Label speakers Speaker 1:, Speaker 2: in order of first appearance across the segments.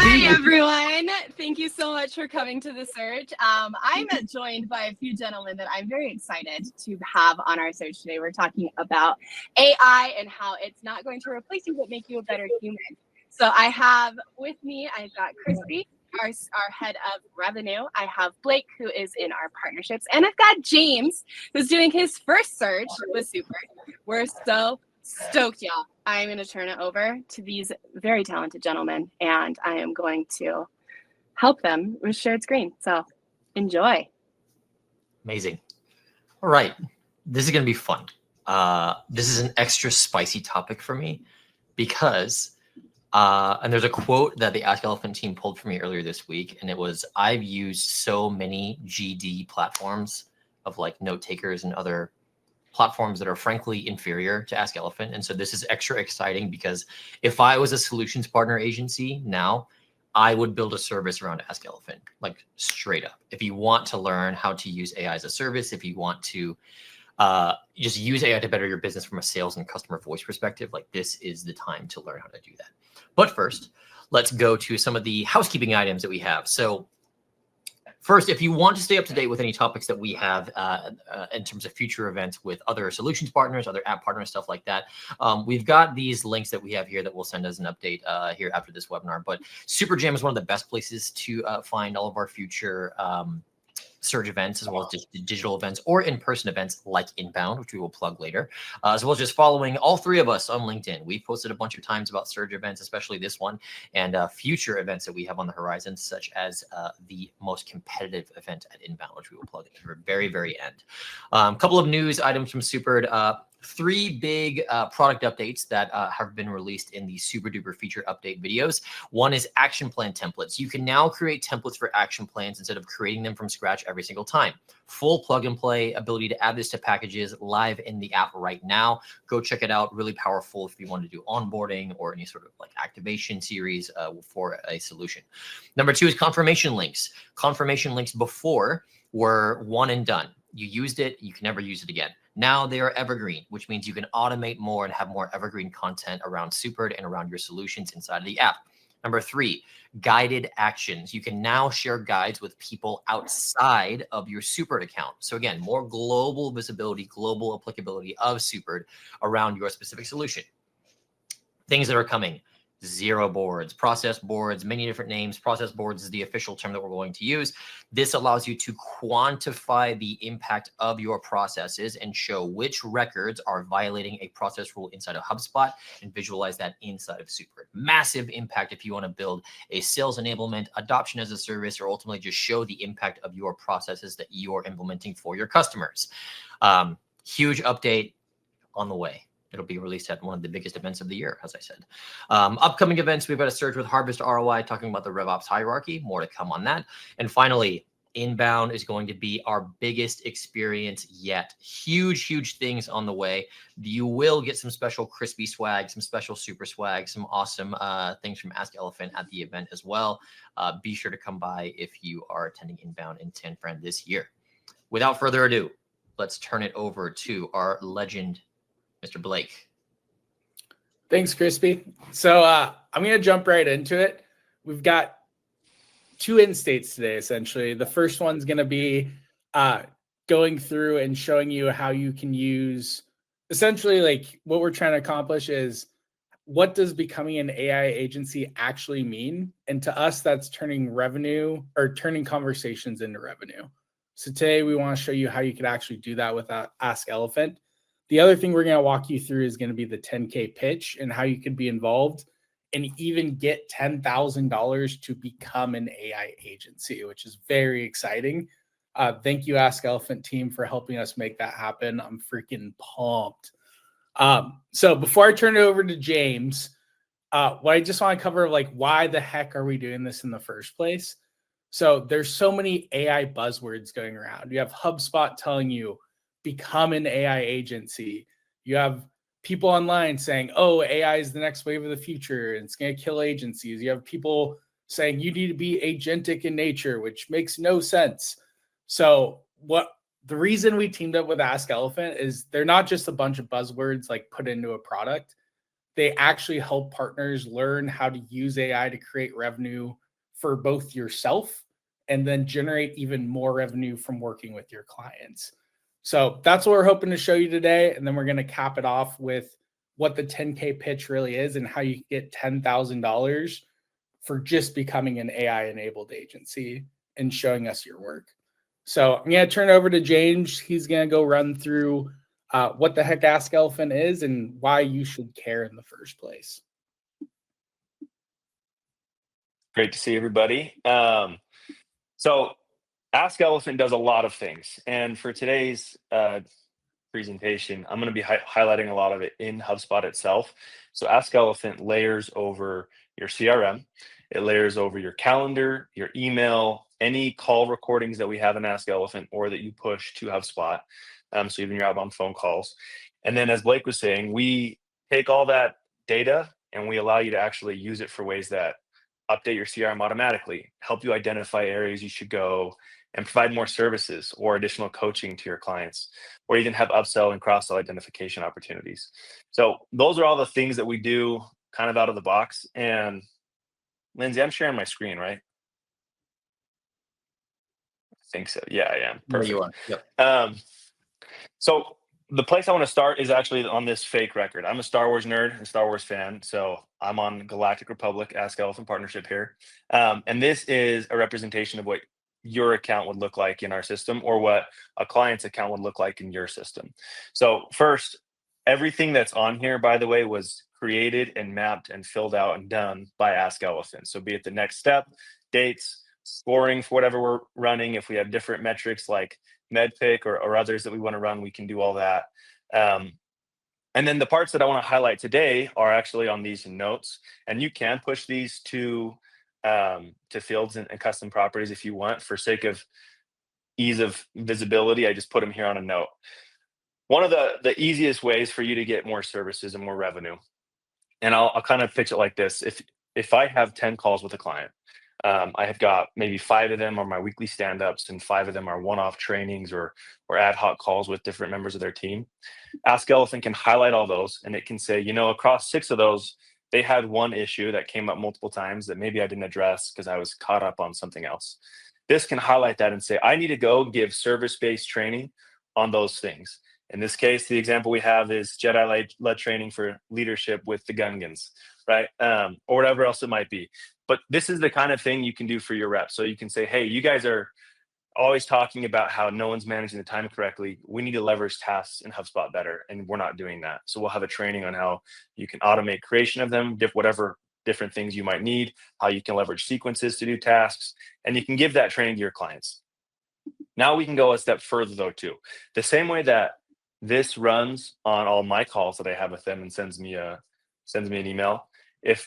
Speaker 1: Hi, everyone. Thank you so much for coming to the search. I'm joined by a few gentlemen that I'm very excited to have on our search today. We're talking about AI and how it's not going to replace you, but make you a better human. So I have with me, I've got Krispy, our head of revenue. I have Blake, who is in our partnerships. And I've got James, who's doing his first search with Super. We're so stoked, y'all. I'm going to turn it over to these very talented gentlemen, and I am going to help them with shared screen. So enjoy.
Speaker 2: Amazing. All right. This is going to be fun. This is an extra spicy topic for me because, and there's a quote that the AskElephant team pulled for me earlier this week, and it was, I've used so many GD platforms of like note takers and other platforms that are frankly inferior to AskElephant. And so this is extra exciting because if I was a solutions partner agency now, I would build a service around AskElephant, like straight up. If you want to learn how to use AI as a service, if you want to just use AI to better your business from a sales and customer voice perspective, like this is the time to learn how to do that. But first, let's go to some of the housekeeping items that we have. So first, if you want to stay up to date with any topics that we have in terms of future events with other solutions partners, other app partners, stuff like that, we've got these links that we have here that we'll send as an update here after this webinar. But Superjam is one of the best places to find all of our future surge events, as well as just digital events or in-person events like Inbound, which we will plug later, as well as just following all three of us on LinkedIn. We've posted a bunch of times about surge events, especially this one, and future events that we have on the horizon, such as the most competitive event at Inbound, which we will plug at the very, very end. A couple of news items from Supered. Three big product updates that have been released in the super duper feature update videos. One is action plan templates. You can now create templates for action plans instead of creating them from scratch every single time. Full plug and play ability to add this to packages live in the app right now. Go check it out. Really powerful if you want to do onboarding or any sort of like activation series for a solution. Number two is confirmation links. Confirmation links before were one and done. You used it, you can never use it again. Now they are evergreen, which means you can automate more and have more evergreen content around Supered and around your solutions inside of the app. Number three, guided actions. You can now share guides with people outside of your Supered account. So again, more global visibility, global applicability of Supered around your specific solution. Things that are coming. Zero boards, process boards, many different names. Process boards is the official term that we're going to use. This allows you to quantify the impact of your processes and show which records are violating a process rule inside of HubSpot and visualize that inside of Super. Massive impact if you want to build a sales enablement, adoption as a service, or ultimately just show the impact of your processes that you're implementing for your customers. Huge update on the way. It'll be released at one of the biggest events of the year, as I said. Upcoming events, we've got a Surge with Harvest ROI talking about the RevOps hierarchy. More to come on that. And finally, Inbound is going to be our biggest experience yet. Huge, huge things on the way. You will get some special Krispy swag, some special super swag, some awesome things from AskElephant at the event as well. Be sure to come by if you are attending Inbound in San Fran this year. Without further ado, let's turn it over to our legend, Mr. Blake.
Speaker 3: Thanks, Krispy. So I'm going to jump right into it. We've got two end states today, essentially. The first one's going to be going through and showing you how you can use, essentially, like what we're trying to accomplish is what does becoming an AI agency actually mean? And to us, that's turning revenue or turning conversations into revenue. So today we want to show you how you could actually do that with AskElephant. The other thing we're going to walk you through is going to be the 10K pitch and how you could be involved and even get $10,000 to become an AI agency, which is very exciting. Thank you, AskElephant team, for helping us make that happen. I'm freaking pumped. So before I turn it over to James, what I just want to cover, like, why the heck are we doing this in the first place? So there's so many AI buzzwords going around. You have HubSpot telling you, become an AI agency. You have people online saying, oh, AI is the next wave of the future and it's going to kill agencies. You have people saying you need to be agentic in nature, which makes no sense. So the reason we teamed up with AskElephant is they're not just a bunch of buzzwords like put into a product. they actually help partners learn how to use AI to create revenue for both yourself and then generate even more revenue from working with your clients. So that's what we're hoping to show you today. And then we're going to cap it off with what the 10K pitch really is and how you get $10,000 for just becoming an AI enabled agency and showing us your work. So I'm going to turn it over to James. He's going to go run through what the heck AskElephant is and why you should care in the first place.
Speaker 4: Great to see everybody. So AskElephant does a lot of things. And for today's presentation, I'm going to be highlighting a lot of it in HubSpot itself. So AskElephant layers over your CRM. It layers over your calendar, your email, any call recordings that we have in AskElephant or that you push to HubSpot. So even your outbound phone calls. And then as Blake was saying, we take all that data and we allow you to actually use it for ways that update your CRM automatically, help you identify areas you should go, and provide more services or additional coaching to your clients, or even have upsell and cross-sell identification opportunities. So those are all the things that we do kind of out of the box. And Lindsay, I'm sharing my screen, right? I think so. Yeah, I am. Perfect.
Speaker 2: There you are. Yep.
Speaker 4: So the place I want to start is actually on this fake record. I'm a Star Wars nerd and Star Wars fan, so I'm on Galactic Republic AskElephant partnership here. And this is a representation of what your account would look like in our system or what a client's account would look like in your system. So first, everything that's on here, by the way, was created and mapped and filled out and done by AskElephant. So be it the next step, dates, scoring for whatever we're running. If we have different metrics like MedPick or others that we want to run, we can do all that. And then the parts that I want to highlight today are actually on these notes, and you can push these to fields and custom properties if you want. For sake of ease of visibility, I just put them here on a note. One of the easiest ways for you to get more services and more revenue, and I'll kind of pitch it like this. If I have 10 calls with a client, I have got maybe 5 of them are my weekly stand-ups and 5 of them are one-off trainings or ad hoc calls with different members of their team. AskElephant can highlight all those and it can say, across 6 of those, they had one issue that came up multiple times that maybe I didn't address because I was caught up on something else. This can highlight that and say, I need to go give service-based training on those things. In this case, the example we have is Jedi-led training for leadership with the Gungans, right? Or whatever else it might be. But this is the kind of thing you can do for your reps. So you can say, hey, you guys are always talking about how no one's managing the time correctly. We need to leverage tasks in HubSpot better, and we're not doing that. So we'll have a training on how you can automate creation of them, whatever different things you might need, how you can leverage sequences to do tasks, and you can give that training to your clients. Now we can go a step further though too. The same way that this runs on all my calls that I have with them and sends me an email. If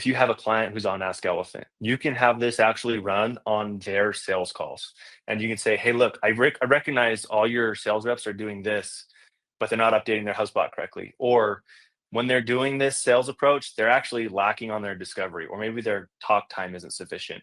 Speaker 4: you have a client who's on AskElephant, you can have this actually run on their sales calls. And you can say, hey, look, I recognize all your sales reps are doing this, but they're not updating their HubSpot correctly. Or when they're doing this sales approach, they're actually lacking on their discovery, or maybe their talk time isn't sufficient.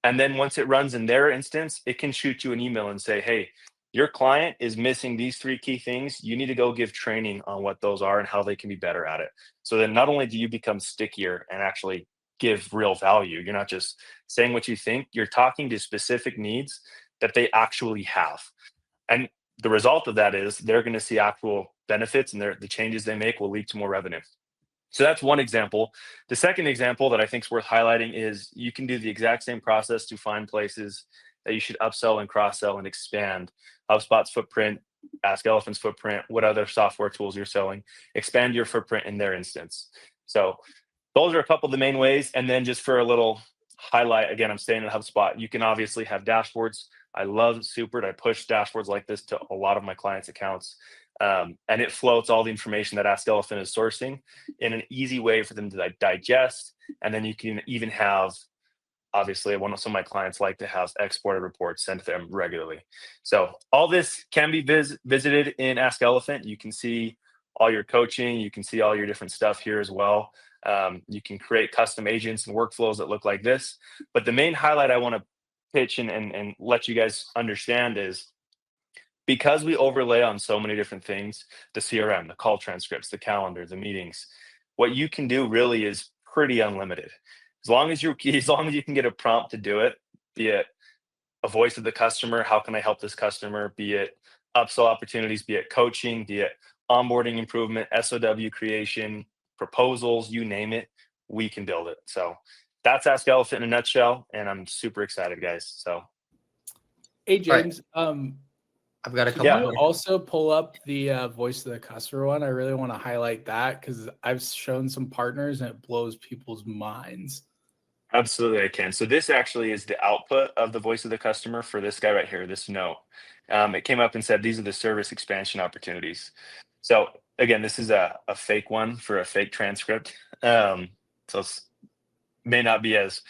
Speaker 4: And then once it runs in their instance, it can shoot you an email and say, hey, your client is missing these 3 key things. You need to go give training on what those are and how they can be better at it. So then not only do you become stickier and actually give real value, you're not just saying what you think, you're talking to specific needs that they actually have. And the result of that is they're going to see actual benefits, and the changes they make will lead to more revenue. So that's one example. The second example that I think is worth highlighting is you can do the exact same process to find places that you should upsell and cross-sell and expand HubSpot's footprint, AskElephant's footprint, what other software tools you're selling, expand your footprint in their instance. So those are a couple of the main ways. And then just for a little highlight, again, I'm staying in HubSpot. You can obviously have dashboards. I love Super. I push dashboards like this to a lot of my clients' accounts. And it floats all the information that AskElephant is sourcing in an easy way for them to digest. And then you can even have, obviously, some of my clients like to have exported reports sent to them regularly. So all this can be visited in AskElephant. You can see all your coaching. You can see all your different stuff here as well. You can create custom agents and workflows that look like this. But the main highlight I want to pitch and let you guys understand is because we overlay on so many different things, the CRM, the call transcripts, the calendar, the meetings, what you can do really is pretty unlimited. As long as you can get a prompt to do it, be it a voice of the customer, how can I help this customer, be it upsell opportunities, be it coaching, be it onboarding improvement, SOW creation, proposals, you name it, we can build it. So that's Ask Elephant in a nutshell, and I'm super excited, guys. So,
Speaker 3: Hey James,
Speaker 2: I've got a couple.
Speaker 3: can you also pull up the voice of the customer one? I really want to highlight that because I've shown some partners and it blows people's minds.
Speaker 4: absolutely, I can. So this actually is the output of the voice of the customer for this guy right here, this note. It came up and said, these are the service expansion opportunities. So again, this is a fake one for a fake transcript. So it's may not be as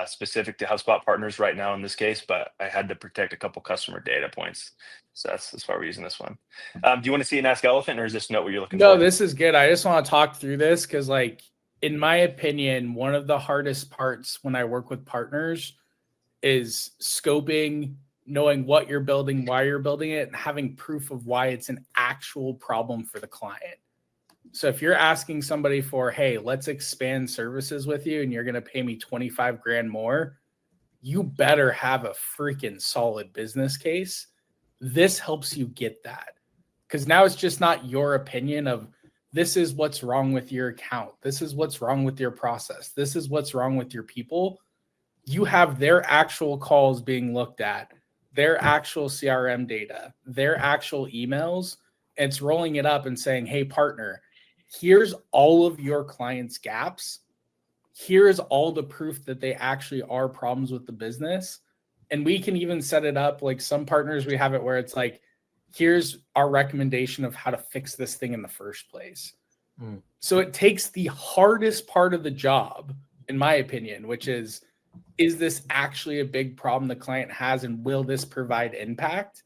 Speaker 4: specific to HubSpot partners right now in this case, but I had to protect a couple customer data points. So that's why we're using this one. Do you want to see an Ask Elephant, or is this note what you're looking for?
Speaker 3: No, this is good. I just want to talk through this because, like, in my opinion, one of the hardest parts when I work with partners is scoping, knowing what you're building, why you're building it, and having proof of why it's an actual problem for the client. So if you're asking somebody for, hey, let's expand services with you and you're going to pay me 25 grand more, you better have a freaking solid business case. This helps you get that. Because now it's just not your opinion of this is what's wrong with your account. This is what's wrong with your process. This is what's wrong with your people. You have their actual calls being looked at, their actual CRM data, their actual emails. And it's rolling it up and saying, hey, partner, here's all of your clients' gaps. Here's all the proof that they actually are problems with the business. And we can even set it up like some partners, we have it where it's like, here's our recommendation of how to fix this thing in the first place. So it takes the hardest part of the job, in my opinion, which is this actually a big problem the client has and will this provide impact?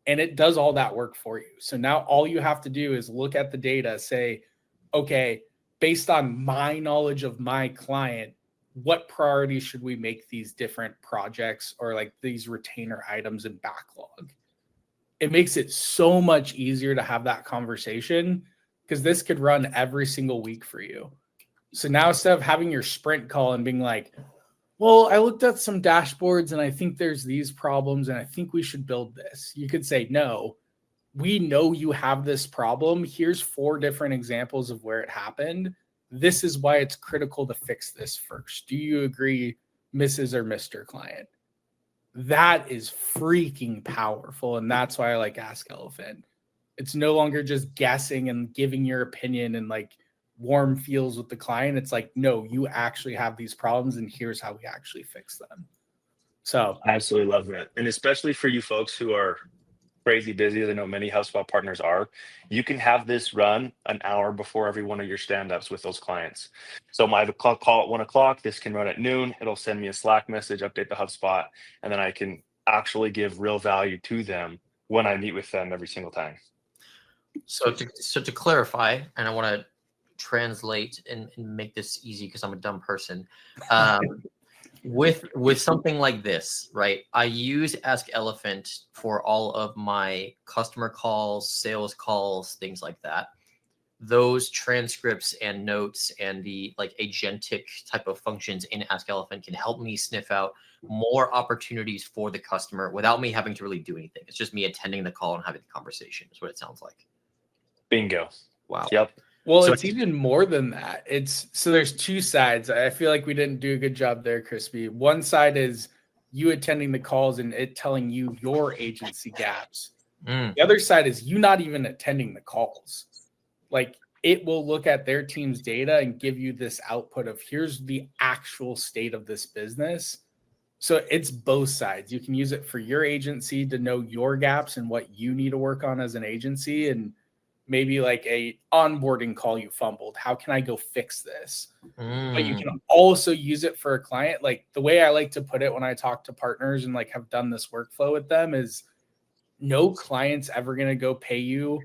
Speaker 3: And it does all that work for you. So now all you have to do is look at the data, say, okay, based on my knowledge of my client, what priorities should we make these different projects or like these retainer items in backlog? It makes it so much easier to have that conversation because this could run every single week for you. So now instead of having your sprint call and being like, well, I looked at some dashboards and I think there's these problems and I think we should build this. You could say, no, we know you have this problem. Here's 4 different examples of where it happened. This is why it's critical to fix this first. Do you agree, Mrs. or Mr. Client? That is freaking powerful. And that's why I like Ask Elephant. It's no longer just guessing and giving your opinion and like warm feels with the client. It's like, no, you actually have these problems and here's how we actually fix them. So
Speaker 4: I absolutely love that. And especially for you folks who are crazy busy, as I know many HubSpot partners are, you can have this run an hour before every one of your stand-ups with those clients. So I have a call at 1 o'clock. This can run at noon. It'll send me a Slack message, update the HubSpot, and then I can actually give real value to them when I meet with them every single time.
Speaker 2: So to clarify, and I want to translate and make this easy because I'm a dumb person. With something like this, right? I use Ask Elephant for all of my customer calls, sales calls, things like that. Those transcripts and notes and the like agentic type of functions in Ask Elephant can help me sniff out more opportunities for the customer without me having to really do anything. It's just me attending the call and having the conversation is what it sounds like.
Speaker 4: Bingo.
Speaker 2: Wow.
Speaker 4: Yep.
Speaker 3: well, so it's even more than that. It's so there's 2 sides. I feel like we didn't do a good job there, Krispy. One side is you attending the calls and it telling you your agency gaps. The other side is you not even attending the calls. Like it will look at their team's data and give you this output of here's the actual state of this business. So it's both sides. You can use it for your agency to know your gaps and what you need to work on as an agency, and maybe like a onboarding call you fumbled. How can I go fix this? But you can also use it for a client. Like the way I like to put it when I talk to partners and like have done this workflow with them is no client's ever going to go pay you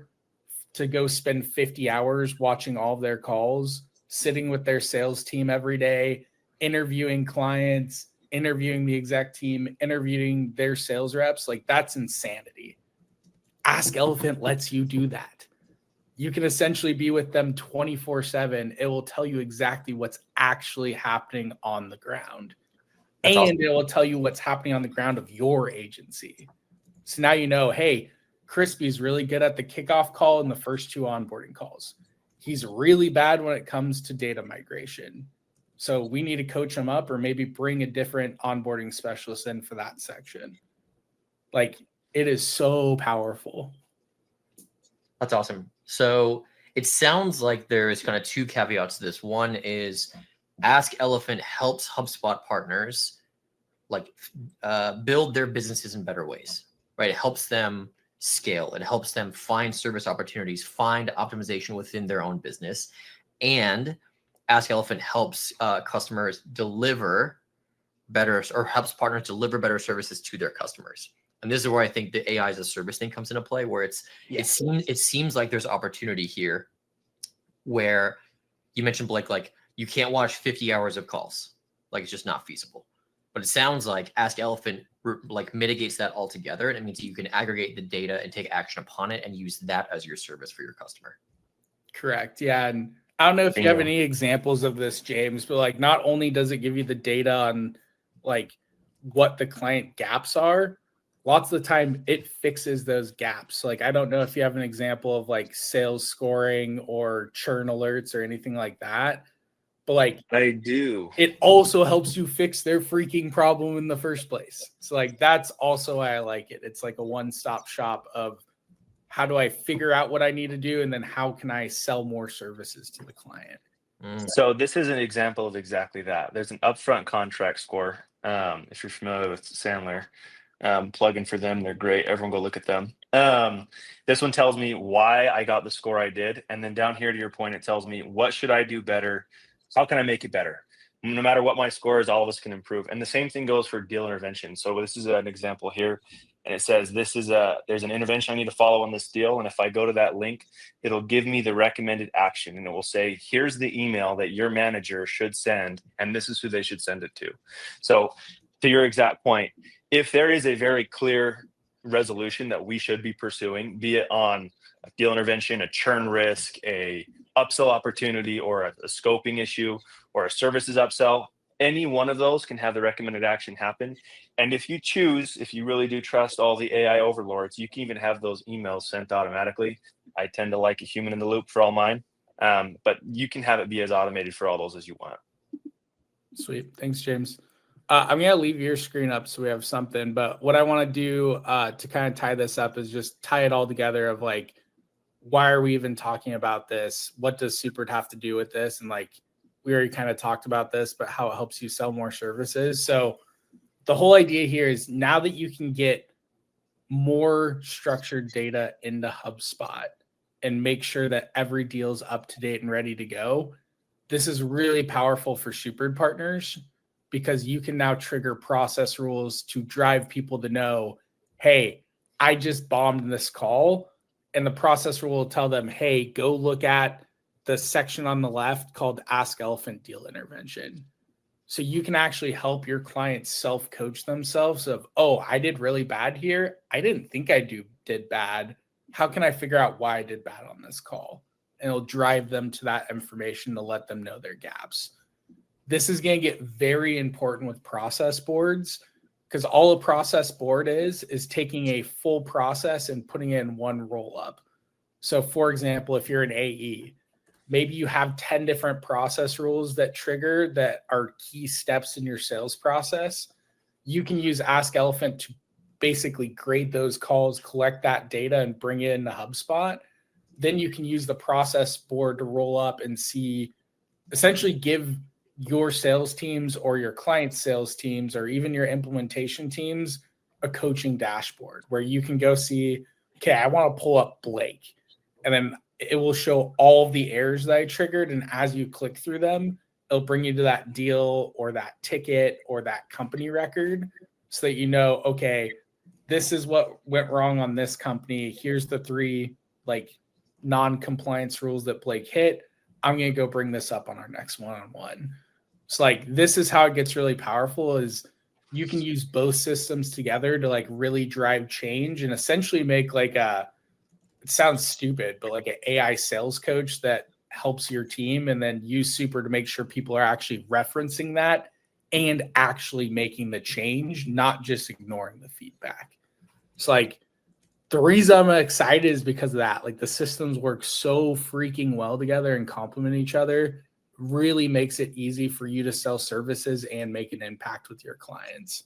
Speaker 3: to go spend 50 hours watching all of their calls, sitting with their sales team every day, interviewing clients, interviewing the exec team, interviewing their sales reps. Like that's insanity. AskElephant lets you do that. You can essentially be with them 24/7. It will tell you exactly what's actually happening on the ground.
Speaker 2: That's
Speaker 3: and
Speaker 2: awesome.
Speaker 3: It will tell you what's happening on the ground of your agency. So now you know, hey, Krispy's really good at the kickoff call and the first 2 onboarding calls. He's really bad when it comes to data migration. So we need to coach him up or maybe bring a different onboarding specialist in for that section. Like, it is so powerful.
Speaker 2: That's awesome. So it sounds like there's kind of 2 caveats to this. One is AskElephant helps HubSpot partners build their businesses in better ways, right? It helps them scale. It helps them find service opportunities, find optimization within their own business. And AskElephant helps customers deliver better, or helps partners deliver better services to their customers. And this is where I think the AI as a service thing comes into play, where it seems like there's opportunity here where you mentioned, Blake, like you can't watch 50 hours of calls. Like it's just not feasible. But it sounds like AskElephant like mitigates that altogether. And it means you can aggregate the data and take action upon it and use that as your service for your customer.
Speaker 3: Correct. Yeah. And I don't know if you have any examples of this, James, but like not only does it give you the data on like what the client gaps are, lots of the time it fixes those gaps. Like, I don't know if you have an example of like sales scoring or churn alerts or anything like that, but like
Speaker 4: I do.
Speaker 3: It also helps you fix their freaking problem in the first place. So like, that's also why I like it. It's like a one-stop shop of how do I figure out what I need to do? And then how can I sell more services to the client?
Speaker 4: So this is an example of exactly that. There's an upfront contract score. If you're familiar with Sandler, plug-in for them. They're great. Everyone go look at them. This one tells me why I got the score I did. And then down here to your point, it tells me what should I do better? How can I make it better? No matter what my score is, all of us can improve. And the same thing goes for deal intervention. So this is an example here. And it says, there's an intervention I need to follow on this deal. And if I go to that link, it'll give me the recommended action. And it will say, here's the email that your manager should send. And this is who they should send it to. So to your exact point, if there is a very clear resolution that we should be pursuing, be it on a deal intervention, a churn risk, a upsell opportunity, or a scoping issue, or a services upsell, any one of those can have the recommended action happen. And if you choose, if you really do trust all the AI overlords, you can even have those emails sent automatically. I tend to like a human in the loop for all mine, but you can have it be as automated for all those as you want.
Speaker 3: Sweet. Thanks, James. I'm going to leave your screen up so we have something, but what I want to do to kind of tie this up is just tie it all together of like, why are we even talking about this? What does Super have to do with this? And like, we already kind of talked about this, but how it helps you sell more services. So the whole idea here is now that you can get more structured data into HubSpot and make sure that every deal is up to date and ready to go, this is really powerful for Super partners because you can now trigger process rules to drive people to know, hey, I just bombed this call. And the process rule will tell them, hey, go look at the section on the left called AskElephant Deal Intervention. So you can actually help your clients self-coach themselves of, oh, I did really bad here. I didn't think I did bad. How can I figure out why I did bad on this call? And it'll drive them to that information to let them know their gaps. This is going to get very important with process boards because all a process board is taking a full process and putting it in one roll up. So for example, if you're an AE, maybe you have 10 different process rules that trigger that are key steps in your sales process. You can use AskElephant to basically grade those calls, collect that data, and bring it into HubSpot. Then you can use the process board to roll up and see, essentially give your sales teams or your client sales teams or even your implementation teams a coaching dashboard where you can go see, okay, I want to pull up Blake. And then it will show all of the errors that I triggered. And as you click through them, it'll bring you to that deal or that ticket or that company record so that you know, okay, this is what went wrong on this company. Here's the 3 like non-compliance rules that Blake hit. I'm going to go bring this up on our next one-on-one. It's like, this is how it gets really powerful is you can use both systems together to like really drive change and essentially make like it sounds stupid, but like an AI sales coach that helps your team, and then use Super to make sure people are actually referencing that and actually making the change, not just ignoring the feedback. It's like the reason I'm excited is because of that. Like the systems work so freaking well together and complement each other. Really makes it easy for you to sell services and make an impact with your clients.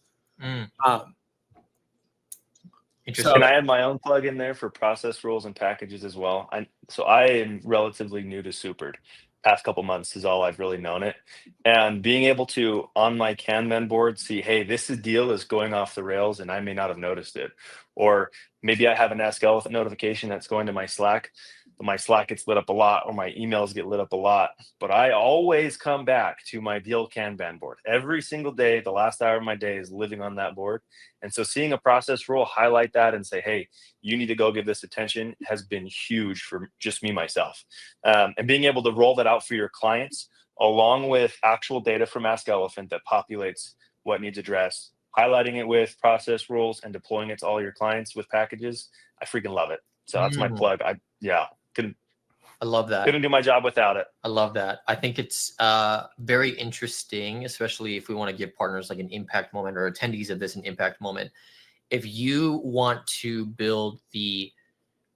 Speaker 2: Interesting.
Speaker 4: Can I add my own plug in there for process rules and packages as well? I am relatively new to Supered. Past couple months is all I've really known it. And being able to, on my Kanban board, see, hey, this deal is going off the rails and I may not have noticed it. Or maybe I have an AskElephant notification that's going to my Slack. My Slack gets lit up a lot, or my emails get lit up a lot. But I always come back to my deal Kanban board. Every single day, the last hour of my day is living on that board. And so seeing a process rule highlight that and say, hey, you need to go give this attention has been huge for just me, myself. And being able to roll that out for your clients, along with actual data from AskElephant that populates what needs addressed, highlighting it with process rules and deploying it to all your clients with packages, I freaking love it. So that's my plug.
Speaker 2: I love that.
Speaker 4: Couldn't do my job without it.
Speaker 2: I love that. I think it's very interesting, especially if we want to give partners like an impact moment, or attendees of this an impact moment. If you want to build the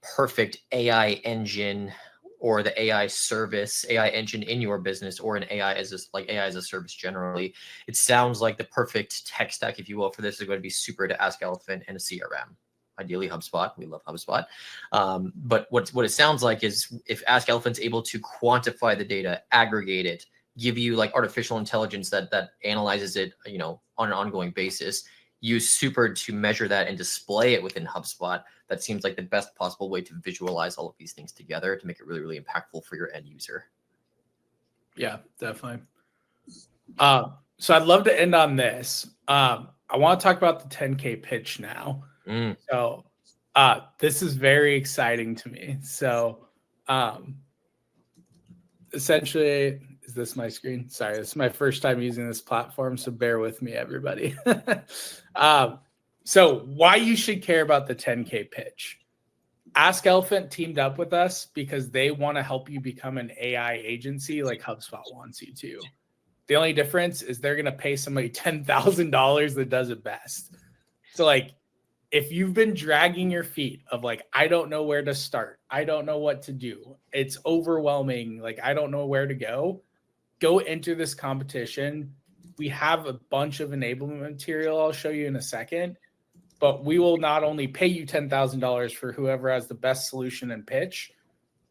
Speaker 2: perfect AI engine or the AI service, AI engine in your business, or an AI as a service generally, it sounds like the perfect tech stack, if you will, for this is going to be Super, to AskElephant, and a CRM. Ideally HubSpot. We love HubSpot. But what it sounds like is if AskElephant's able to quantify the data, aggregate it, give you like artificial intelligence that analyzes it, on an ongoing basis, use Super to measure that and display it within HubSpot, that seems like the best possible way to visualize all of these things together to make it really, really impactful for your end user.
Speaker 3: Yeah, definitely. So I'd love to end on this. I want to talk about the 10K pitch now. So this is very exciting to me. So essentially, is this my screen? Sorry, this is my first time using this platform, so bear with me, everybody. So why you should care about the 10K pitch. AskElephant teamed up with us because they want to help you become an AI agency like HubSpot wants you to. The only difference is they're going to pay somebody $10,000 that does it best. So like, if you've been dragging your feet of like, I don't know where to start, I don't know what to do, it's overwhelming, like I don't know where to go enter this competition. We have a bunch of enablement material I'll show you in a second, but we will not only pay you $10,000 for whoever has the best solution and pitch,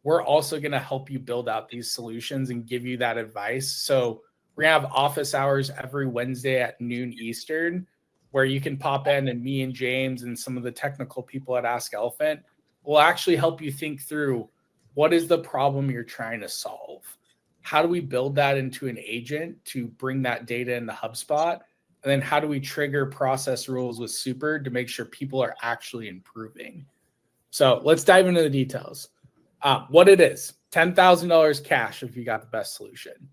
Speaker 3: we're also going to help you build out these solutions and give you that advice. So we're going to have office hours every Wednesday at noon Eastern, where you can pop in, and me and James and some of the technical people at AskElephant will actually help you think through what is the problem you're trying to solve. How do we build that into an agent to bring that data into HubSpot? And then how do we trigger process rules with Super to make sure people are actually improving? So let's dive into the details. What it is, $10,000 cash if you got the best solution,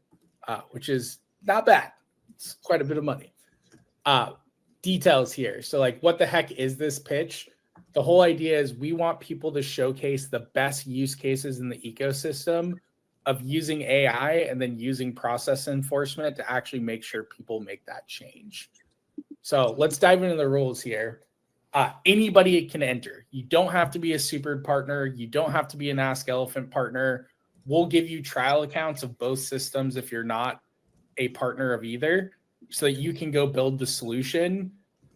Speaker 3: which is not bad. It's quite a bit of money. Details here. So like, what the heck is this pitch? The whole idea is we want people to showcase the best use cases in the ecosystem of using AI and then using process enforcement to actually make sure people make that change. So let's dive into the rules here. Anybody can enter. You don't have to be a Super partner. You don't have to be an AskElephant partner. We'll give you trial accounts of both systems if you're not a partner of either, so that you can go build the solution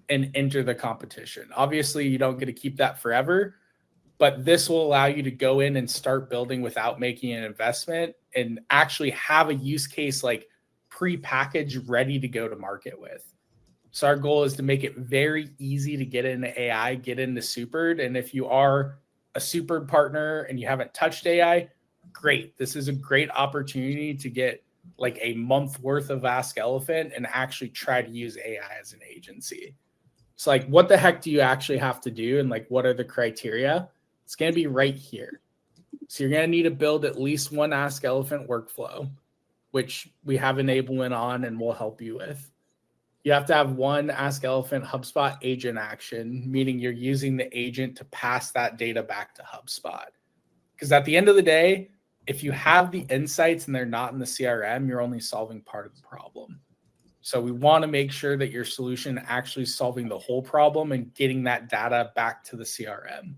Speaker 3: and enter the competition. Obviously, you don't get to keep that forever, but this will allow you to go in and start building without making an investment and actually have a use case like pre-packaged ready to go to market with. So our goal is to make it very easy to get into AI, get into Supered. And if you are a Supered partner and you haven't touched AI, great. This is a great opportunity to get like a month worth of AskElephant and actually try to use AI as an agency. So like, what the heck do you actually have to do? And like, what are the criteria? It's going to be right here. So you're going to need to build at least one AskElephant workflow, which we have enablement on and we'll help you with. You have to have one AskElephant HubSpot agent action, meaning you're using the agent to pass that data back to HubSpot. Because at the end of the day, if you have the insights and they're not in the CRM, you're only solving part of the problem. So we want to make sure that your solution actually solving the whole problem and getting that data back to the CRM.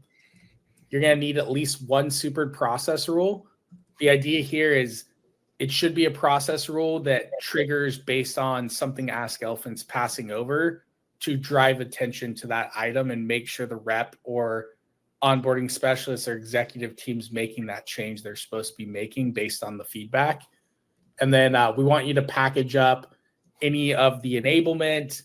Speaker 3: You're going to need at least one supered process rule. The idea here is it should be a process rule that triggers based on something AskElephant's passing over to drive attention to that item and make sure the rep or onboarding specialists or executive teams making that change they're supposed to be making based on the feedback. And then we want you to package up any of the enablement,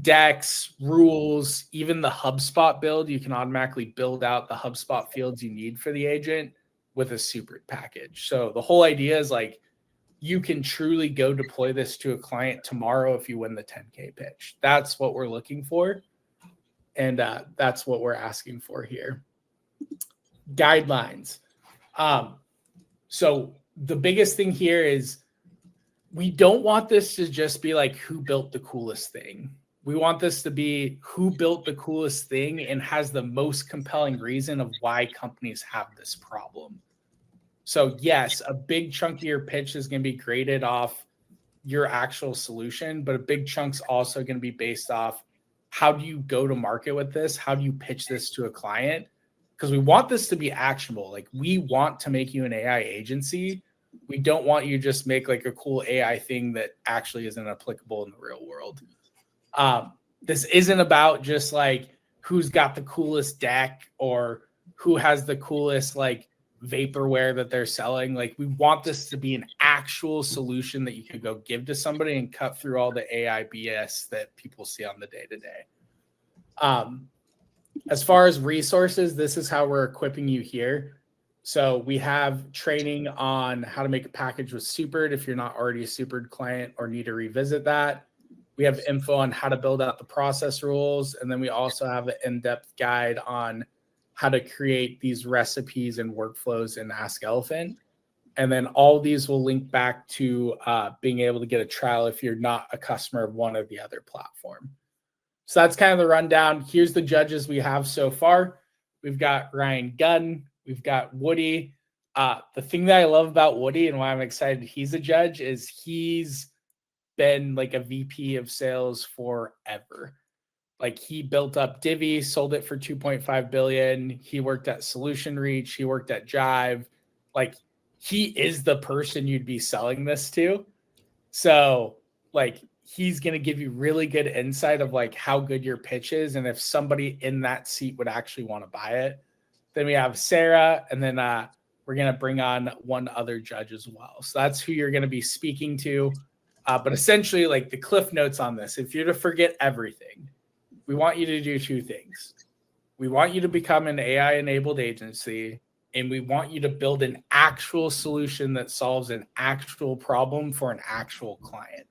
Speaker 3: decks, rules, even the HubSpot build. You can automatically build out the HubSpot fields you need for the agent with a super package. So the whole idea is like, you can truly go deploy this to a client tomorrow if you win the 10K pitch. That's what we're looking for. And that's what we're asking for here. Guidelines. So the biggest thing here is we don't want this to just be like who built the coolest thing. We want this to be who built the coolest thing and has the most compelling reason of why companies have this problem. So yes, a big chunk of your pitch is going to be graded off your actual solution, but a big chunk's also going to be based off how do you go to market with this? How do you pitch this to a client? Because we want this to be actionable. Like we want to make you an AI agency. We don't want you to just make like a cool AI thing that actually isn't applicable in the real world. This isn't about just like who's got the coolest deck or who has the coolest like vaporware that they're selling. Like we want this to be an actual solution that you could go give to somebody and cut through all the AI BS that people see on the day-to-day. As far as resources, this is how we're equipping you here. So we have training on how to make a package with Supered if you're not already a Supered client or need to revisit that. We have info on how to build out the process rules. And then we also have an in-depth guide on how to create these recipes and workflows in AskElephant. And then all these will link back to being able to get a trial if you're not a customer of one or the other platform. So that's kind of the rundown. Here's the judges we have so far. We've got Ryan Gunn. We've got Woody. The thing that I love about Woody and why I'm excited he's a judge is he's been like a VP of sales forever. Like he built up Divvy, sold it for 2.5 billion. He worked at Solution Reach. He worked at Jive. Like he is the person you'd be selling this to. So like he's going to give you really good insight of like how good your pitch is. And if somebody in that seat would actually want to buy it. Then we have Sarah, and then we're going to bring on one other judge as well. So that's who you're going to be speaking to. But essentially, like the cliff notes on this, if you're to forget everything, we want you to do two things. We want you to become an AI-enabled agency, and we want you to build an actual solution that solves an actual problem for an actual client.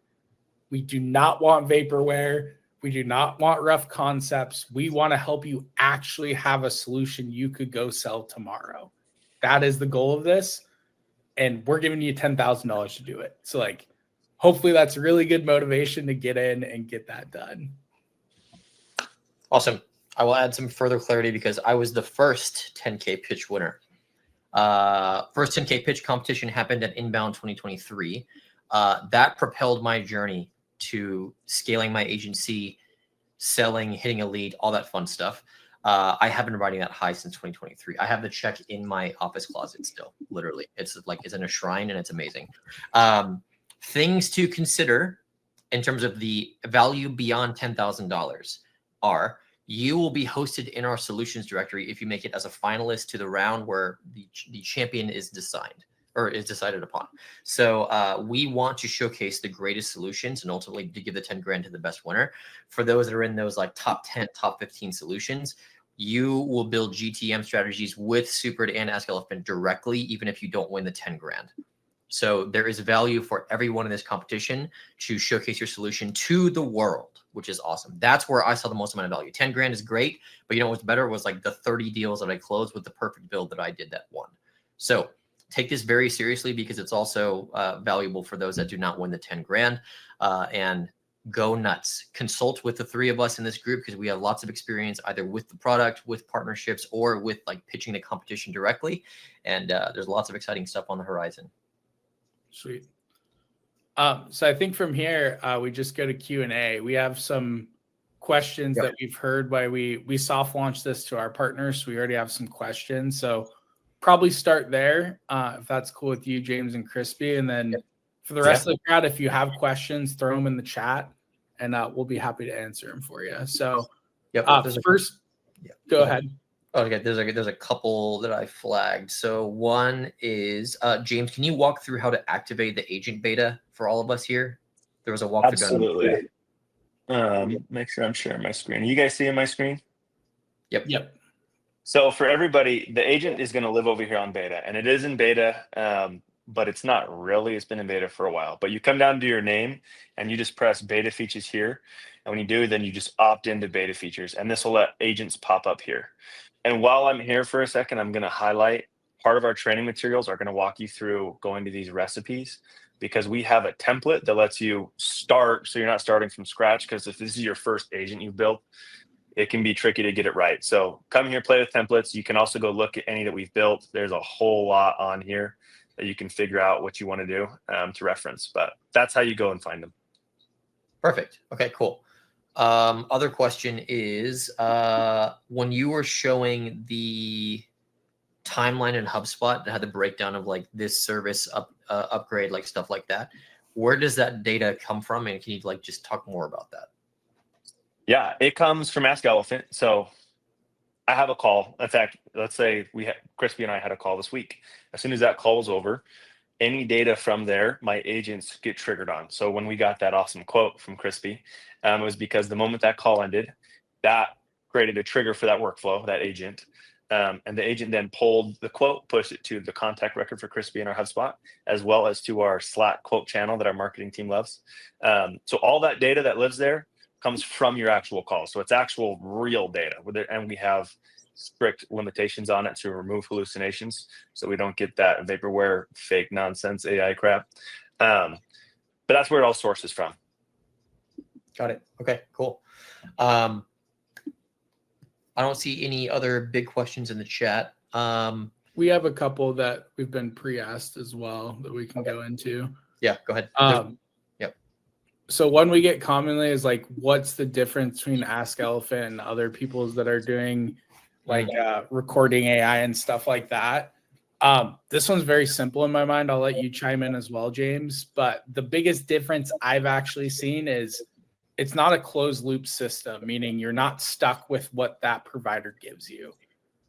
Speaker 3: We do not want vaporware. We do not want rough concepts. We want to help you actually have a solution you could go sell tomorrow. That is the goal of this. And we're giving you $10,000 to do it. So like, hopefully that's really good motivation to get in and get that done.
Speaker 2: Awesome. I will add some further clarity because I was the first 10K pitch winner. First 10K pitch competition happened at Inbound 2023. That propelled my journey to scaling my agency, selling, hitting a lead, all that fun stuff. I have been riding that high since 2023. I have the check in my office closet still, literally. It's like it's in a shrine and it's amazing. Things to consider in terms of the value beyond $10,000 are you will be hosted in our solutions directory if you make it as a finalist to the round where the champion is decided upon. So we want to showcase the greatest solutions and ultimately to give the 10 grand to the best winner. For those that are in those like top 10, top 15 solutions, you will build GTM strategies with Supered and AskElephant directly, even if you don't win the 10 grand. So there is value for everyone in this competition to showcase your solution to the world, which is awesome. That's where I saw the most amount of value. 10 grand is great, but you know what's better was like the 30 deals that I closed with the perfect build that I did that won. So take this very seriously because it's also valuable for those that do not win the 10 grand. And go nuts. Consult with the three of us in this group because we have lots of experience either with the product, with partnerships, or with like pitching the competition directly. And there's lots of exciting stuff on the horizon.
Speaker 3: Sweet. So I think from here, we just go to Q&A. We have some questions that we've heard while we soft launched this to our partners. So we already have some questions. So probably start there if that's cool with you, James and Krispy. And then for the rest of the crowd, if you have questions, throw them in the chat and we'll be happy to answer them for you. So first, go ahead.
Speaker 2: Okay, there's a couple that I flagged. So one is, James, can you walk through how to activate the agent beta for all of us here? There was a walkthrough.
Speaker 4: Absolutely. Make sure I'm sharing my screen. Are you guys seeing my screen?
Speaker 3: Yep.
Speaker 4: So for everybody, the agent is going to live over here on beta, and it is in beta, but it's not really. It's been in beta for a while. But you come down to your name, and you just press beta features here. And when you do, then you just opt into beta features, and this will let agents pop up here. And while I'm here for a second, I'm going to highlight part of our training materials are going to walk you through going to these recipes because we have a template that lets you start. So you're not starting from scratch because if this is your first agent you've built, it can be tricky to get it right. So come here, play with templates. You can also go look at any that we've built. There's a whole lot on here that you can figure out what you want to do to reference. But that's how you go and find them.
Speaker 2: Perfect. Okay, cool. Other question is, when you were showing the timeline in HubSpot that had the breakdown of like this service upgrade, like stuff like that, where does that data come from? And can you like just talk more about that?
Speaker 4: Yeah, it comes from AskElephant. So I have a call. In fact, let's say Krispy and I had a call this week. As soon as that call is over, any data from there, my agents get triggered on. So when we got that awesome quote from Krispy, it was because the moment that call ended, that created a trigger for that workflow, that agent. And the agent then pulled the quote, pushed it to the contact record for Krispy in our HubSpot, as well as to our Slack quote channel that our marketing team loves. So all that data that lives there comes from your actual call. So it's actual real data. And we have strict limitations on it to remove hallucinations so we don't get that vaporware fake nonsense AI crap. But that's where it all sources from.
Speaker 2: Got it. Okay, cool. I don't see any other big questions in the chat.
Speaker 3: We have a couple that we've been pre-asked as well that we can go into.
Speaker 2: Yeah, go ahead.
Speaker 3: So one we get commonly is like, what's the difference between AskElephant and other people's that are doing like recording AI and stuff like that? This one's very simple in my mind. I'll let you chime in as well, James. But the biggest difference I've actually seen is it's not a closed loop system, meaning you're not stuck with what that provider gives you.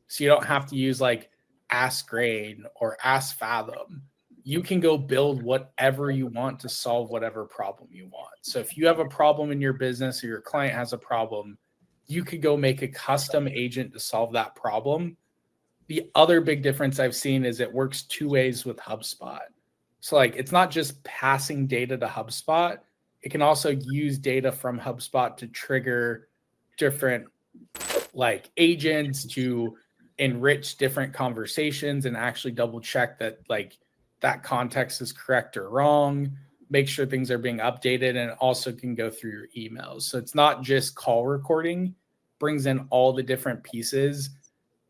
Speaker 3: So you don't have to use like AskGrain or AskFathom. You can go build whatever you want to solve whatever problem you want. So if you have a problem in your business or your client has a problem, you could go make a custom agent to solve that problem. The other big difference I've seen is it works two ways with HubSpot. So like, it's not just passing data to HubSpot. It can also use data from HubSpot to trigger different like agents to enrich different conversations and actually double check that like that context is correct or wrong, make sure things are being updated, and it also can go through your emails. So it's not just call recording, brings in all the different pieces,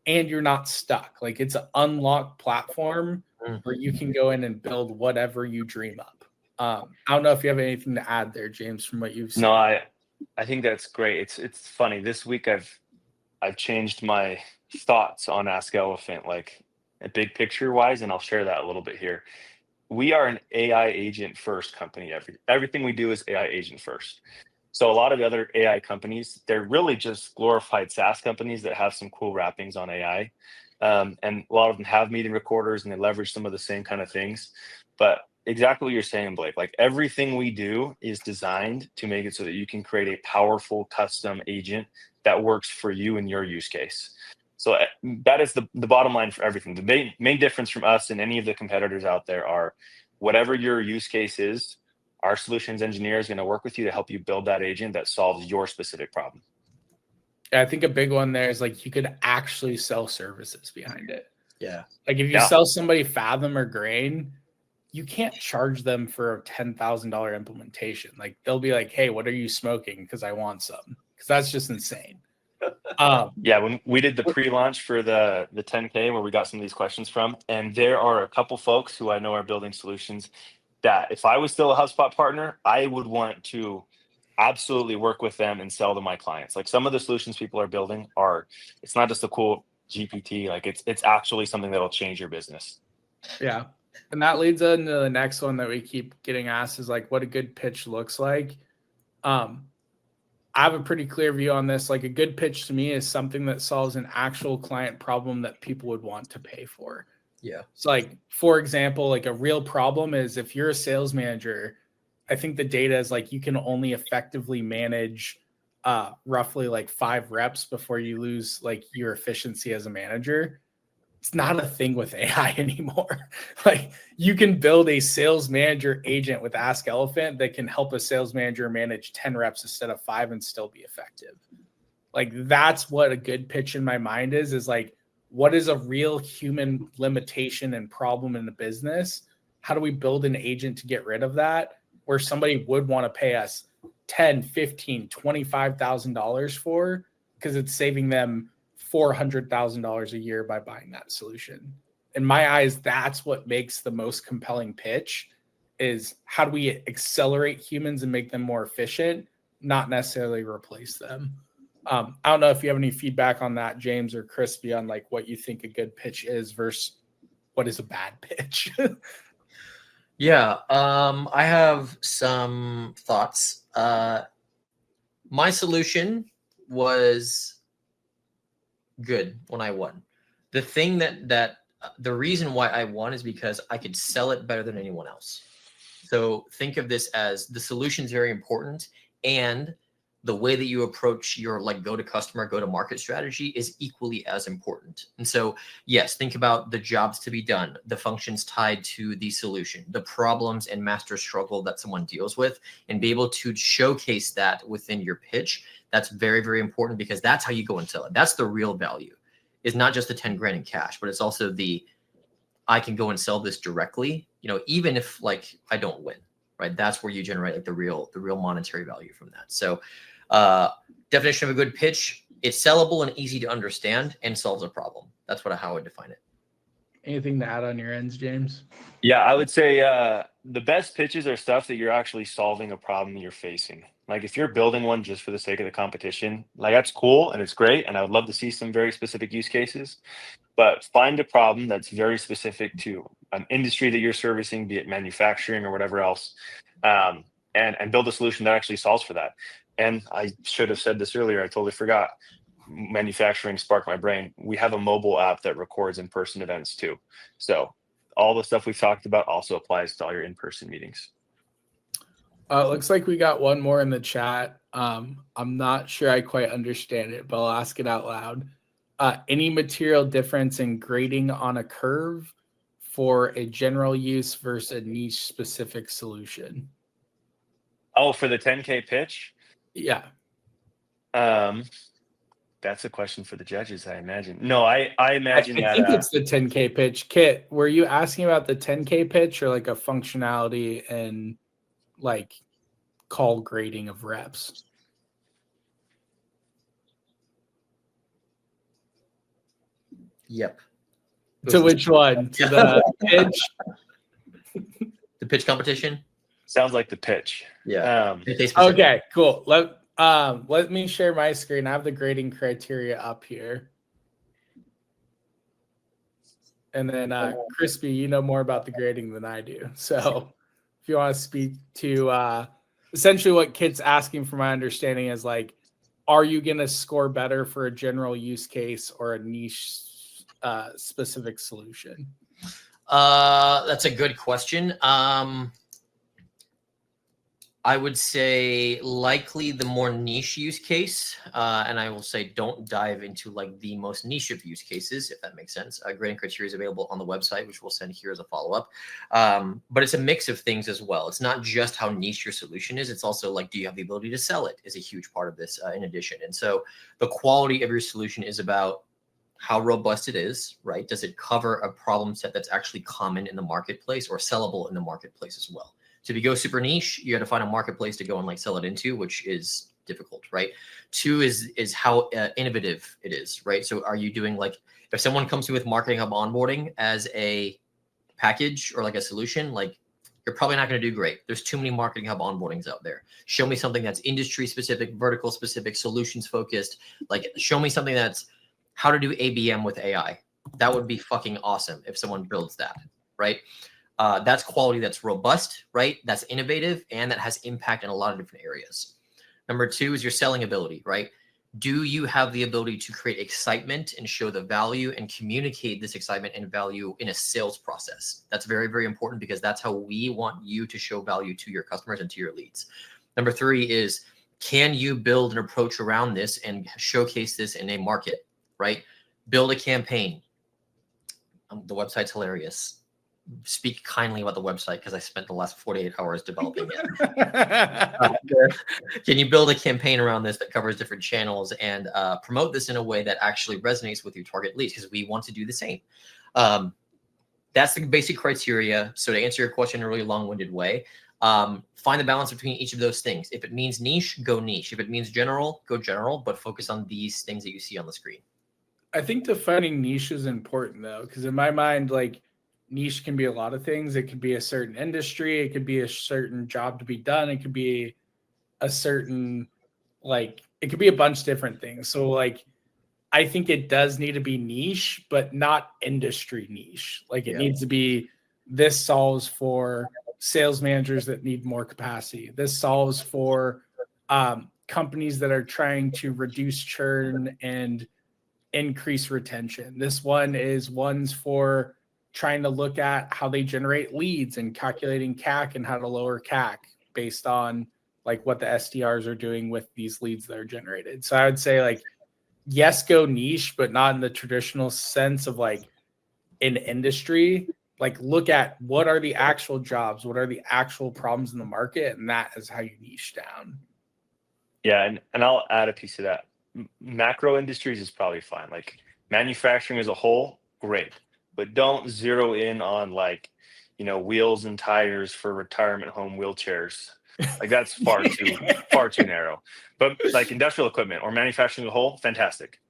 Speaker 3: and you're not stuck. Like it's an unlocked platform where you can go in and build whatever you dream up. I don't know if you have anything to add there, James, from what you've seen.
Speaker 4: No, I think that's great. It's funny. This week I've changed my thoughts on AskElephant, like a big picture wise, and I'll share that a little bit here. We are an AI agent first company. Everything we do is AI agent first. So a lot of the other AI companies, they're really just glorified SaaS companies that have some cool wrappings on AI. And a lot of them have meeting recorders and they leverage some of the same kind of things. But exactly what you're saying, Blake, like everything we do is designed to make it so that you can create a powerful custom agent that works for you and your use case. So that is the bottom line for everything. The main difference from us and any of the competitors out there are whatever your use case is, our solutions engineer is going to work with you to help you build that agent that solves your specific problem.
Speaker 3: I think a big one there is like you could actually sell services behind it.
Speaker 2: Yeah.
Speaker 3: Like if you sell somebody Fathom or Grain, you can't charge them for a $10,000 implementation. Like they'll be like, hey, what are you smoking? Because I want some. Because that's just insane.
Speaker 4: Yeah, when we did the pre-launch for the 10K where we got some of these questions from, and there are a couple folks who I know are building solutions that if I was still a HubSpot partner, I would want to absolutely work with them and sell to my clients. Like some of the solutions people are building are, it's not just a cool GPT, like it's actually something that'll change your business.
Speaker 3: Yeah. And that leads into the next one that we keep getting asked is like what a good pitch looks like. I have a pretty clear view on this. Like a good pitch to me is something that solves an actual client problem that people would want to pay for.
Speaker 2: Yeah.
Speaker 3: So like, for example, like a real problem is if you're a sales manager, I think the data is like you can only effectively manage roughly like 5 reps before you lose like your efficiency as a manager. It's not a thing with AI anymore. Like you can build a sales manager agent with AskElephant that can help a sales manager manage 10 reps instead of 5 and still be effective. Like that's what a good pitch in my mind is like, what is a real human limitation and problem in the business? How do we build an agent to get rid of that where somebody would want to pay us $10, $15, $25,000 for because it's saving them $400,000 a year by buying that solution. In my eyes, that's what makes the most compelling pitch is how do we accelerate humans and make them more efficient, not necessarily replace them. I don't know if you have any feedback on that, James or Krispy, on like what you think a good pitch is versus what is a bad pitch.
Speaker 2: Yeah, I have some thoughts. My solution was good when I won. The thing that the reason why I won is because I could sell it better than anyone else. So think of this as the solution is very important, and the way that you approach your like go to customer, go to market strategy is equally as important. And so, yes, think about the jobs to be done, the functions tied to the solution, the problems and master struggle that someone deals with, and be able to showcase that within your pitch. That's very, very important because that's how you go and sell it. That's the real value. It's not just the 10 grand in cash, but it's also the, I can go and sell this directly, you know, even if like I don't win, right? That's where you generate like the real monetary value from that. So definition of a good pitch, it's sellable and easy to understand and solves a problem. That's how I would define it.
Speaker 3: Anything to add on your ends, James?
Speaker 4: Yeah, I would say the best pitches are stuff that you're actually solving a problem you're facing. Like if you're building one just for the sake of the competition, like that's cool and it's great. And I would love to see some very specific use cases, but find a problem that's very specific to an industry that you're servicing, be it manufacturing or whatever else, and build a solution that actually solves for that. And I should have said this earlier. I totally forgot. Manufacturing sparked my brain. We have a mobile app that records in-person events too. So all the stuff we've talked about also applies to all your in-person meetings.
Speaker 3: Looks like we got one more in the chat. I'm not sure I quite understand it, but I'll ask it out loud. Any material difference in grading on a curve for a general use versus a niche specific solution?
Speaker 4: Oh, for the 10K pitch?
Speaker 3: Yeah.
Speaker 4: That's a question for the judges, I imagine. No, I imagine
Speaker 3: I think it's the 10K pitch. Kit, were you asking about the 10K pitch or like a functionality and like call grading of reps?
Speaker 2: Yep.
Speaker 3: To which one? To the pitch?
Speaker 2: The pitch competition?
Speaker 4: Sounds like the pitch.
Speaker 2: Yeah.
Speaker 3: Okay, cool. Let me share my screen. I have the grading criteria up here. And then Krispy, you know more about the grading than I do. So if you want to speak to essentially what Kit's asking, from my understanding, is like, are you going to score better for a general use case or a niche specific solution?
Speaker 2: That's a good question. I would say likely the more niche use case, and I will say don't dive into like the most niche of use cases, if that makes sense. Grading criteria is available on the website, which we'll send here as a follow-up. But it's a mix of things as well. It's not just how niche your solution is. It's also like, do you have the ability to sell it is a huge part of this in addition. And so the quality of your solution is about how robust it is, right? Does it cover a problem set that's actually common in the marketplace or sellable in the marketplace as well? So if you go super niche, you got to find a marketplace to go and like sell it into, which is difficult, right? 2 is how innovative it is, right? So are you doing like, if someone comes to you with Marketing Hub onboarding as a package or like a solution, like you're probably not going to do great. There's too many Marketing Hub onboardings out there. Show me something that's industry specific, vertical specific, solutions focused. Like show me something that's how to do ABM with AI. That would be fucking awesome if someone builds that, right? That's quality that's robust, right? That's innovative and that has impact in a lot of different areas. Number 2 is your selling ability, right? Do you have the ability to create excitement and show the value and communicate this excitement and value in a sales process? That's very, very important because that's how we want you to show value to your customers and to your leads. Number 3 is, can you build an approach around this and showcase this in a market, right? Build a campaign. The website's hilarious. Speak kindly about the website because I spent the last 48 hours developing it. Can you build a campaign around this that covers different channels and promote this in a way that actually resonates with your target leads? Because we want to do the same. That's the basic criteria. So to answer your question in a really long-winded way, find the balance between each of those things. If it means niche, go niche. If it means general, go general, but focus on these things that you see on the screen.
Speaker 3: I think defining niche is important though, because in my mind, like, niche can be a lot of things. It could be a certain industry. It could be a certain job to be done. It could be a certain, like, it could be a bunch of different things. So like, I think it does need to be niche, but not industry niche. Like it needs to be, this solves for sales managers that need more capacity. This solves for companies that are trying to reduce churn and increase retention. This one is ones for trying to look at how they generate leads and calculating CAC and how to lower CAC based on like what the SDRs are doing with these leads that are generated. So I would say like, yes, go niche, but not in the traditional sense of like in industry. Like look at what are the actual jobs, what are the actual problems in the market, and that is how you niche down.
Speaker 4: Yeah, and I'll add a piece of that. Macro industries is probably fine. Like manufacturing as a whole, great. But don't zero in on like, wheels and tires for retirement home wheelchairs. Like that's far too narrow. But like industrial equipment or manufacturing as a whole, fantastic.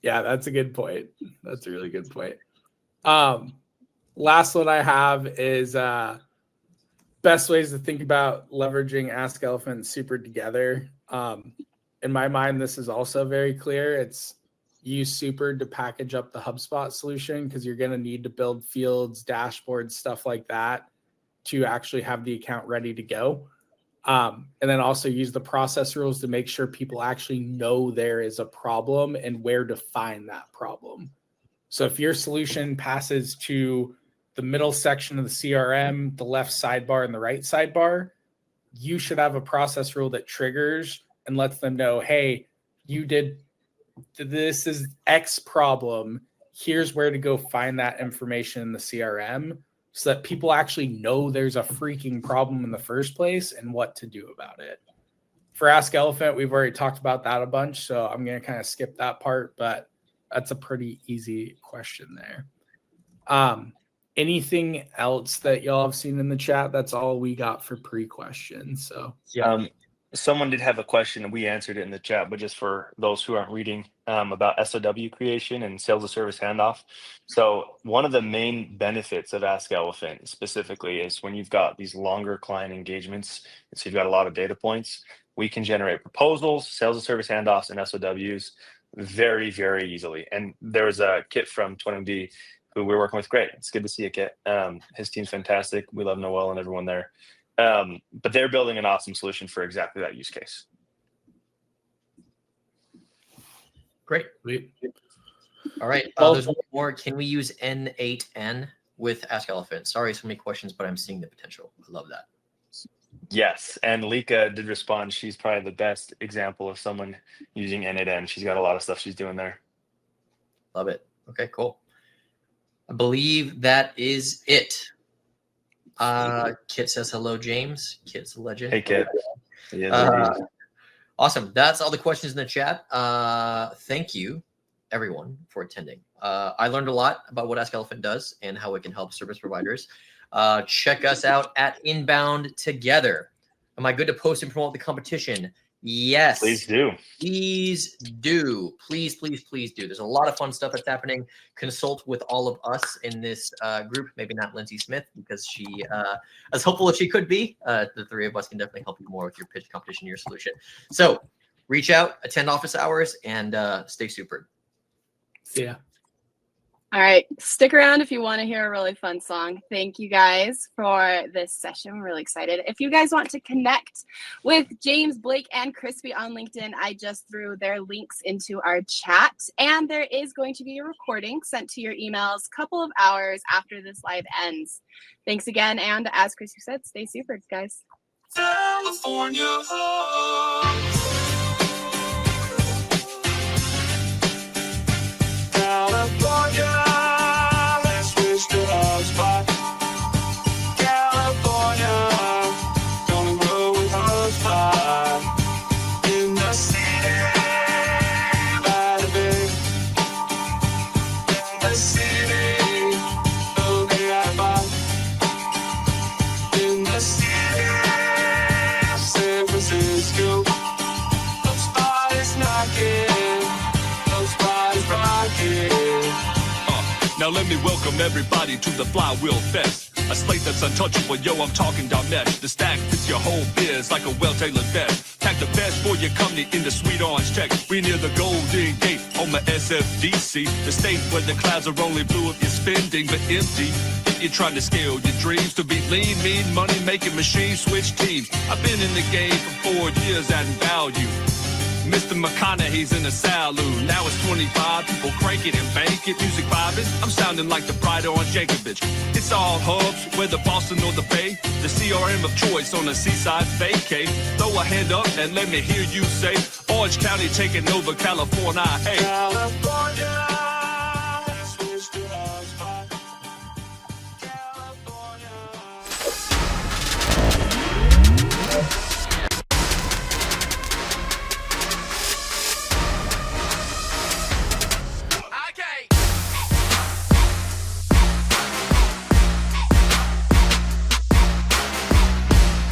Speaker 3: Yeah, that's a good point. That's a really good point. Last one I have is best ways to think about leveraging AskElephant Super together. In my mind, this is also very clear. It's use Super to package up the HubSpot solution because you're going to need to build fields, dashboards, stuff like that to actually have the account ready to go. And then also use the process rules to make sure people actually know there is a problem and where to find that problem. So if your solution passes to the middle section of the CRM, the left sidebar and the right sidebar, you should have a process rule that triggers and lets them know, hey, this is X problem. Here's where to go find that information in the CRM so that people actually know there's a freaking problem in the first place and what to do about it. For AskElephant, we've already talked about that a bunch, so I'm going to kind of skip that part, but that's a pretty easy question there. Anything else that y'all have seen in the chat? That's all we got for pre-questions. So
Speaker 4: someone did have a question and we answered it in the chat, but just for those who aren't reading, about SOW creation and sales to service handoff. So one of the main benefits of AskElephant specifically is when you've got these longer client engagements, so you've got a lot of data points, we can generate proposals, sales to service handoffs, and SOWs very, very easily. And there was a Kit from 20MD who we're working with. Great. It's good to see you, Kit. His team's fantastic. We love Noel and everyone there. But they're building an awesome solution for exactly that use case.
Speaker 2: Great. All right. There's one more. Can we use N8N with AskElephant? Sorry, so many questions, but I'm seeing the potential. I love that.
Speaker 4: Yes. And Lika did respond. She's probably the best example of someone using N8N. She's got a lot of stuff she's doing there.
Speaker 2: Love it. Okay, cool. I believe that is it. Kit says hello, James. Kit's a legend.
Speaker 4: Hey, Kit.
Speaker 2: Awesome. That's all the questions in the chat. Thank you everyone for attending. I learned a lot about what AskElephant does and how it can help service providers. Check us out at Inbound Together. Am I good to post and promote the competition? Yes.
Speaker 4: Please do.
Speaker 2: Please do. Please, please, please do. There's a lot of fun stuff that's happening. Consult with all of us in this group. Maybe not Lindsay Smith, because she, as hopeful as she could be, the three of us can definitely help you more with your pitch competition, your solution. So reach out, attend office hours, and stay super.
Speaker 3: See ya.
Speaker 1: All right, stick around if you want to hear a really fun song. Thank you guys for this session. We're really excited. If you guys want to connect with James, Blake, and Krispy on LinkedIn, I just threw their links into our chat. And there is going to be a recording sent to your emails a couple of hours after this live ends. Thanks again. And as Krispy said, stay super, guys.
Speaker 5: California. California, let's switch to HubSpot. California, gonna grow with HubSpot. In the city, by the bay. In the city, looking at Bob. In the city, San Francisco. HubSpot is knocking. HubSpot is rocking.
Speaker 6: Now let me welcome everybody to the Flywheel Fest. A slate that's untouchable, yo, I'm talking Mesh. The stack fits your whole biz like a well-tailored vest. Pack the best for your company in the sweet orange tech. We near the Golden Gate on the SFDC. The state where the clouds are only blue if you're spending but empty. If you're trying to scale your dreams to be lean, mean, money-making machines, switch teams. I've been in the game for 4 years adding value. Mr. McConaughey's in a saloon. Now it's 25, people crank it and bank it. Music vibing, I'm sounding like the Pride on Jankovic. It's all hubs, whether Boston or the Bay. The CRM of choice on the seaside vacay. Throw a hand up and let me hear you say, Orange County taking over California. Hey.
Speaker 5: California.